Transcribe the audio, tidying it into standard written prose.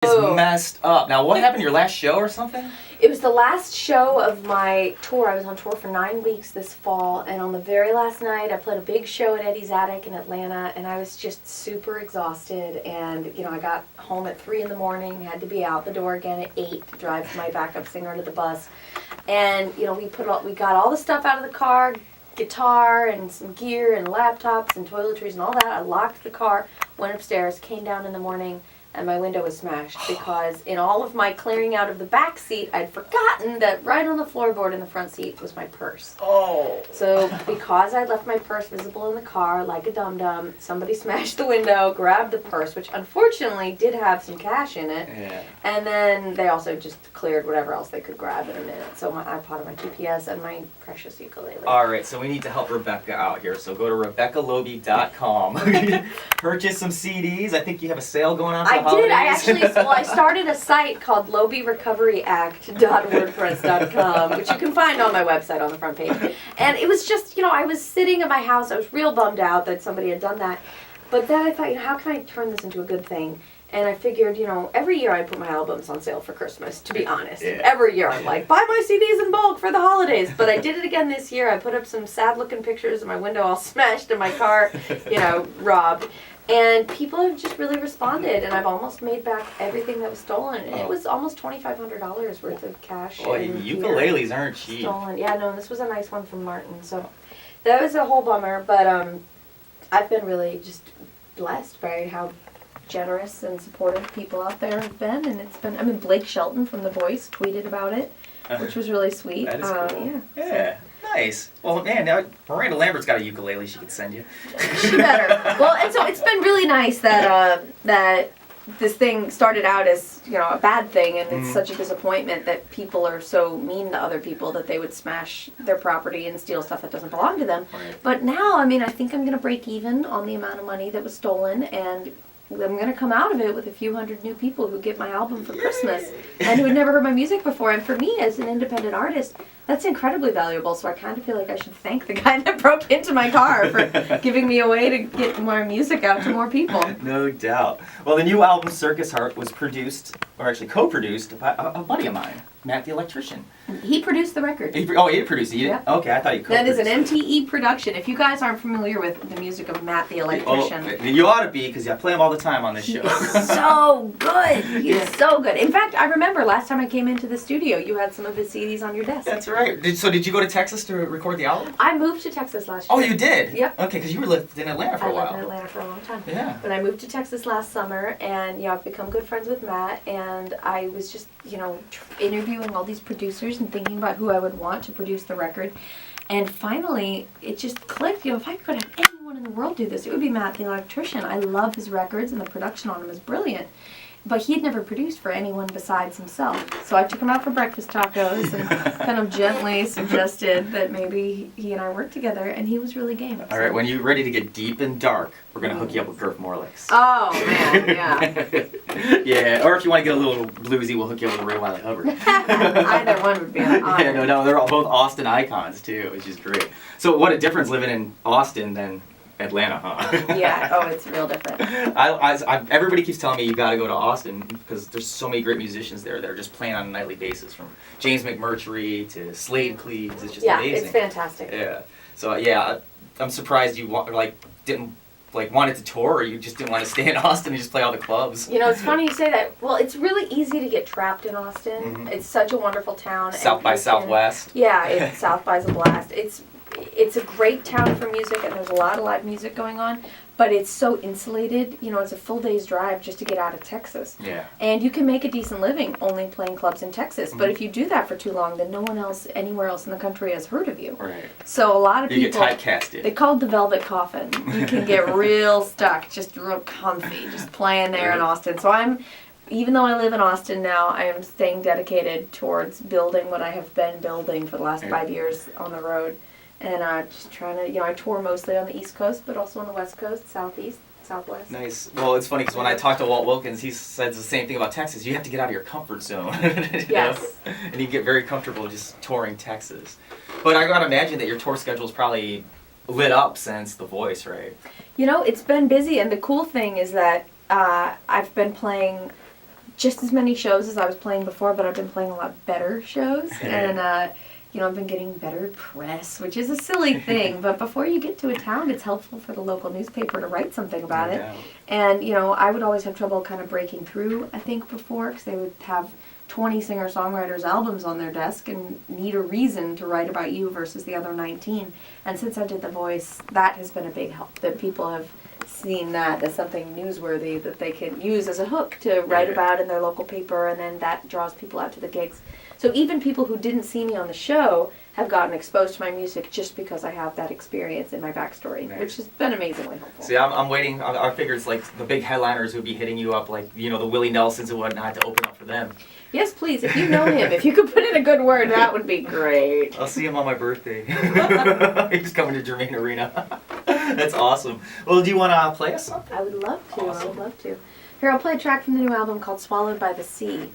Is messed up. Now, what happened to your last show or something? It was the last show of my tour. I was on tour for 9 weeks this fall, and on the very last night, I played a big show at Eddie's Attic in Atlanta, and I was just super exhausted. And I got home at 3 in the morning, had to be out the door again at 8 to drive my backup singer to the bus. And we got all the stuff out of the car, guitar and some gear and laptops and toiletries and all that. I locked the car, went upstairs, came down in the morning, and my window was smashed because in all of my clearing out of the back seat, I'd forgotten that right on the floorboard in the front seat was my purse. Oh. So because I left my purse visible in the car like a dum-dum, somebody smashed the window, grabbed the purse, which unfortunately did have some cash in it. Yeah. And then they also just cleared whatever else they could grab in a minute. So my iPod and my GPS and my precious ukulele. All right, so we need to help Rebecca out here. So go to RebeccaLoebe.com. Purchase some CDs. I think you have a sale going on for the holidays. I started a site called LoebeRecoveryAct.wordpress.com, which you can find on my website on the front page. And it was just, I was sitting at my house. I was real bummed out that somebody had done that. But then I thought, how can I turn this into a good thing? And I figured, every year I put my albums on sale for Christmas, to be honest. Yeah. Every year I'm like, buy my CDs in bulk for the holidays. But I did it again this year. I put up some sad-looking pictures of my window all smashed and my car, robbed. And people have just really responded, and I've almost made back everything that was stolen. And it was almost $2,500 worth of cash. Boy, ukuleles aren't cheap. Stolen. Yeah, no, this was a nice one from Martin. So that was a whole bummer, but I've been really just blessed by how generous and supportive people out there have been, and it's been, Blake Shelton from The Voice tweeted about it, which was really sweet. That is cool. Yeah. Nice. Well, man, now Miranda Lambert's got a ukulele she could send you. She better. Well, and so it's been really nice that that this thing started out as a bad thing, and it's such a disappointment that people are so mean to other people that they would smash their property and steal stuff that doesn't belong to them. Right. But now, I think I'm going to break even on the amount of money that was stolen, and I'm going to come out of it with a few hundred new people who get my album for Christmas and who had never heard my music before. And for me, as an independent artist, that's incredibly valuable. So I kind of feel like I should thank the guy that broke into my car for giving me a way to get more music out to more people. No doubt. Well, the new album, Circus Heart, was produced, or actually co-produced, by a buddy of mine, Matt the Electrician. He produced the record. He produced it? Yeah. Okay, I thought you co-produced. That is an MTE production. If you guys aren't familiar with the music of Matt the Electrician. You ought to be, because I play him all the time on this show. He's so good. He's so good. In fact, I remember last time I came into the studio, you had some of his CDs on your desk. That's right. So did you go to Texas to record the album? I moved to Texas last year. Oh, you did? Yep. Okay, because you lived in Atlanta for a while. I lived in Atlanta for a long time. Yeah. But I moved to Texas last summer, and I've become good friends with Matt, and I was just, interviewing all these producers and thinking about who I would want to produce the record. And finally, it just clicked. If I could have anyone in the world do this, it would be Matt the Electrician. I love his records, and the production on them is brilliant. But he had never produced for anyone besides himself. So I took him out for breakfast tacos and kind of gently suggested that maybe he and I work together, and he was really game. All right, when you're ready to get deep and dark, we're going to hook you up with Garth Morlix. Oh, man, yeah. Yeah, or if you want to get a little bluesy, we'll hook you up with Ray Wiley Hubbard. Either one would be an honor. Yeah, no, they're all both Austin icons, too, which is great. So what a difference living in Austin than Atlanta, huh? Yeah, it's real different. Everybody keeps telling me you got to go to Austin because there's so many great musicians there that are just playing on a nightly basis, from James McMurtry to Slade Cleaves. It's just amazing. Yeah, it's fantastic. Yeah. So I'm surprised you didn't wanted to tour, or you just didn't want to stay in Austin and just play all the clubs. It's funny you say that. Well, it's really easy to get trapped in Austin. Mm-hmm. It's such a wonderful town. South by Southwest. Yeah, South by's a blast. It's a great town for music, and there's a lot of live music going on, but it's so insulated. It's a full day's drive just to get out of Texas. Yeah. And you can make a decent living only playing clubs in Texas, but if you do that for too long, then no one else anywhere else in the country has heard of you. Right. So a lot of people... You get typecasted. They call it the velvet coffin. You can get real stuck, just real comfy, just playing there in Austin. So even though I live in Austin now, I am staying dedicated towards building what I have been building for the last 5 years on the road. And just trying to, I tour mostly on the East Coast, but also on the West Coast, Southeast, Southwest. Nice. Well, it's funny because when I talked to Walt Wilkins, he says the same thing about Texas. You have to get out of your comfort zone. Yes. And you get very comfortable just touring Texas. But I gotta imagine that your tour schedule is probably lit up since The Voice, right? It's been busy, and the cool thing is that I've been playing just as many shows as I was playing before, but I've been playing a lot better shows. And, you know, I've been getting better press, which is a silly thing. But before you get to a town, it's helpful for the local newspaper to write something about it. And, you know, I would always have trouble kind of breaking through, I think, before, because they would have 20 singer-songwriters' albums on their desk and need a reason to write about you versus the other 19. And since I did The Voice, that has been a big help, that people have seen that as something newsworthy that they can use as a hook to write about in their local paper, and then that draws people out to the gigs. So even people who didn't see me on the show have gotten exposed to my music just because I have that experience in my backstory, which has been amazingly helpful. See, I'm waiting. I figure it's like the big headliners who'd be hitting you up, like, you know, the Willie Nelsons and whatnot, to open up for them. Yes, please. If you know him, if you could put in a good word, that would be great. I'll see him on my birthday. He's coming to Germain Arena. That's awesome. Well, do you want to play us something? I would love to. Awesome. I would love to. Here, I'll play a track from the new album called Swallowed by the Sea.